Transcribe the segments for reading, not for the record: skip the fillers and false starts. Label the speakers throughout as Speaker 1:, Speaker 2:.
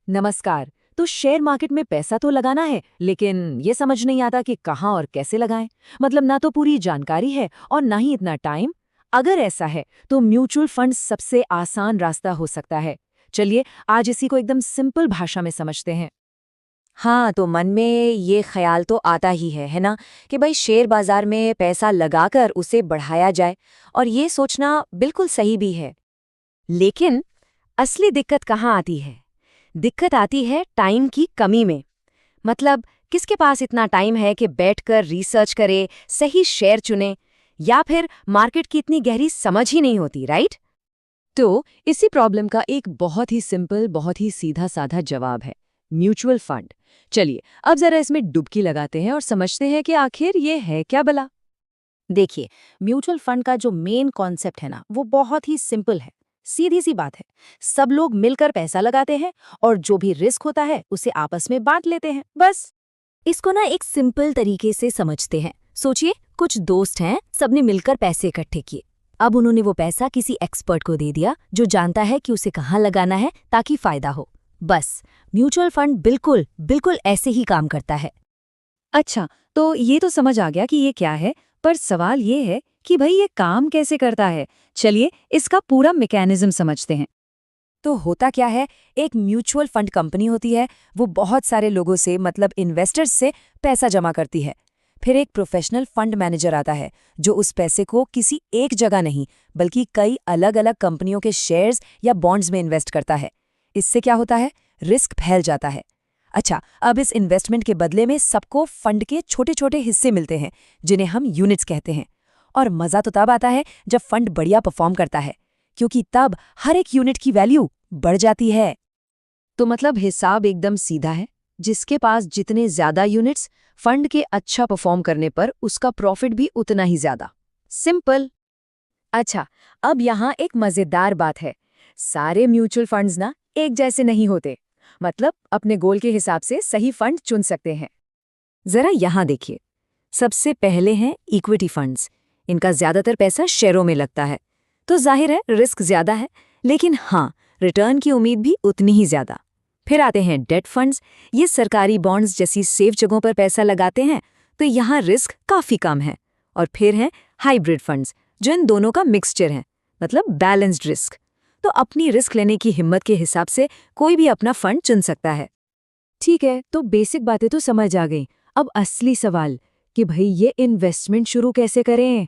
Speaker 1: नमस्कार। तो share market में पैसा तो लगाना है, लेकिन ये समझ नहीं आता कि कहाँ और कैसे लगाएं। मतलब ना तो पूरी जानकारी है और ना ही इतना टाइम। अगर ऐसा है तो म्यूचुअल फंड सबसे आसान रास्ता हो सकता है। चलिए आज इसी को एकदम सिंपल भाषा में समझते हैं।
Speaker 2: हाँ, तो मन में ये ख्याल तो आता ही है ना? कि भाई शेयर बाजार में पैसा लगाकर उसे बढ़ाया जाए, और ये सोचना बिल्कुल सही भी है। लेकिन असली दिक्कत कहाँ आती है? दिक्कत आती है टाइम की कमी में। मतलब किसके पास इतना टाइम है कि बैठकर रिसर्च करे, सही शेयर चुने, या फिर मार्केट की इतनी गहरी समझ ही नहीं होती, राइट?
Speaker 1: तो इसी प्रॉब्लम का एक बहुत ही सिंपल, बहुत ही सीधा साधा जवाब है, म्यूचुअल फंड। चलिए अब जरा इसमें डुबकी लगाते हैं और समझते हैं कि आखिर ये है क्या भला।
Speaker 2: देखिए, म्यूचुअल फंड का जो मेन कॉन्सेप्ट है ना, वो बहुत ही सिंपल है। सीधी सी बात है, सब लोग मिलकर पैसा लगाते हैं और जो भी रिस्क होता है उसे आपस में बांट लेते हैं, बस। इसको ना एक सिंपल तरीके से समझते हैं। सोचिए, कुछ दोस्त हैं, सबने मिलकर पैसे इकट्ठे किए। अब उन्होंने वो पैसा किसी एक्सपर्ट को दे दिया जो जानता है कि उसे कहाँ लगाना है ताकि फायदा हो। बस, म्यूचुअल फंड बिल्कुल बिल्कुल ऐसे ही काम करता है।
Speaker 3: अच्छा, तो ये तो समझ आ गया कि ये क्या है, पर सवाल ये है कि भाई ये काम कैसे करता है। चलिए इसका पूरा मैकेनिज्म समझते हैं।
Speaker 2: तो होता क्या है, एक म्यूचुअल फंड कंपनी होती है, वो बहुत सारे लोगों से, मतलब इन्वेस्टर्स से पैसा जमा करती है। फिर एक प्रोफेशनल फंड मैनेजर आता है जो उस पैसे को किसी एक जगह नहीं बल्कि कई अलग अलग कंपनियों के शेयर्स या बॉन्ड्स में इन्वेस्ट करता है। इससे क्या होता है, रिस्क फैल जाता है। अच्छा, अब इस इन्वेस्टमेंट के बदले में सबको फंड के छोटे छोटे हिस्से मिलते हैं जिन्हें हम यूनिट्स कहते हैं। और मज़ा तो तब आता है जब फंड बढ़िया परफॉर्म करता है, क्योंकि तब हर एक यूनिट की वैल्यू बढ़ जाती है।
Speaker 1: तो मतलब हिसाब एकदम सीधा है, जिसके पास जितने ज्यादा यूनिट्स, फंड के अच्छा परफॉर्म करने पर उसका प्रॉफिट भी उतना ही ज्यादा। सिंपल।
Speaker 2: अच्छा, अब यहाँ एक मज़ेदार बात है। सारे म्यूचुअल फंड्स ना एक जैसे नहीं होते। मतलब अपने गोल के हिसाब से सही फंड चुन सकते हैं। जरा यहाँ देखिए, सबसे पहले हैं इक्विटी फंड्स। इनका ज्यादातर पैसा शेयरों में लगता है, तो जाहिर है रिस्क ज्यादा है, लेकिन हाँ, रिटर्न की उम्मीद भी उतनी ही ज्यादा। फिर आते हैं डेट फंड्स। ये सरकारी बॉन्ड्स जैसी सेफ जगहों पर पैसा लगाते हैं, तो यहाँ रिस्क काफी कम है। और फिर हैं हाइब्रिड फंड्स, जो इन दोनों का मिक्सचर है, मतलब बैलेंस्ड रिस्क। तो अपनी रिस्क लेने की हिम्मत के हिसाब से कोई भी अपना फंड चुन सकता है।
Speaker 1: ठीक है, तो बेसिक बातें तो समझ आ गई। अब असली सवाल कि भाई ये इन्वेस्टमेंट शुरू कैसे करें।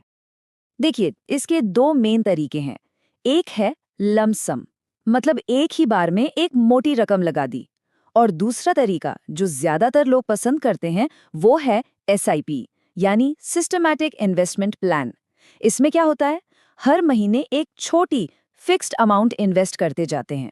Speaker 2: देखिए, इसके दो मेन तरीके हैं। एक है लमसम, मतलब एक ही बार में एक मोटी रकम लगा दी। और दूसरा तरीका जो ज्यादातर लोग पसंद करते हैं, वो है एसआईपी, यानी सिस्टमैटिक इन्वेस्टमेंट प्लान। इसमें क्या होता है, हर महीने एक छोटी फिक्स्ड अमाउंट इन्वेस्ट करते जाते हैं।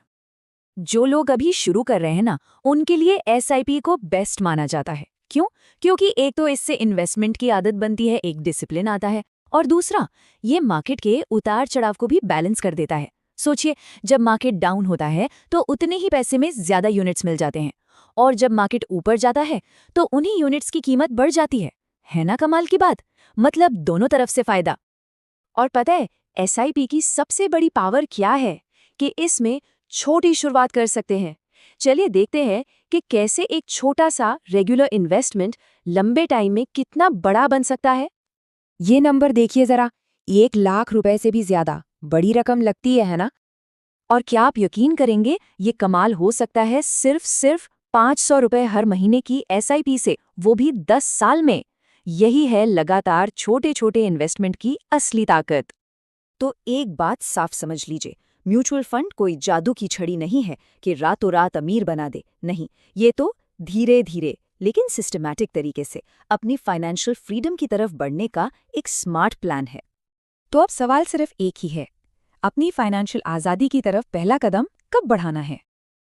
Speaker 2: जो लोग अभी शुरू कर रहे हैं ना, उनके लिए एसआईपी को बेस्ट माना जाता है। क्यों? क्योंकि एक तो इससे इन्वेस्टमेंट की आदत बनती है, एक डिसिप्लिन आता है, और दूसरा ये मार्केट के उतार चढ़ाव को भी बैलेंस कर देता है। सोचिए, जब मार्केट डाउन होता है तो उतने ही पैसे में ज्यादा यूनिट्स मिल जाते हैं, और जब मार्केट ऊपर जाता है तो उन्हीं यूनिट्स की कीमत बढ़ जाती है ना कमाल की बात। मतलब दोनों तरफ से फायदा। और पता है एसआईपी की सबसे बड़ी पावर क्या है, कि इसमें छोटी शुरुआत कर सकते हैं। चलिए देखते हैं कि कैसे एक छोटा सा रेगुलर इन्वेस्टमेंट लंबे टाइम में कितना बड़ा बन सकता है। ये नंबर देखिए जरा, 1 लाख रुपए से भी ज्यादा बड़ी रकम लगती है ना? और क्या आप यकीन करेंगे, ये कमाल हो सकता है सिर्फ 500 रुपए हर महीने की एसआईपी से, वो भी 10 साल में। यही है लगातार छोटे छोटे इन्वेस्टमेंट की असली ताकत। तो एक बात साफ समझ लीजिए, म्यूचुअल फंड कोई जादू की छड़ी नहीं है कि रातों रात अमीर बना दे। नहीं, ये तो धीरे धीरे लेकिन सिस्टमैटिक तरीके से अपनी फाइनेंशियल फ्रीडम की तरफ बढ़ने का एक स्मार्ट प्लान है। तो अब सवाल सिर्फ एक ही है, अपनी फाइनेंशियल आज़ादी की तरफ पहला कदम कब बढ़ाना है।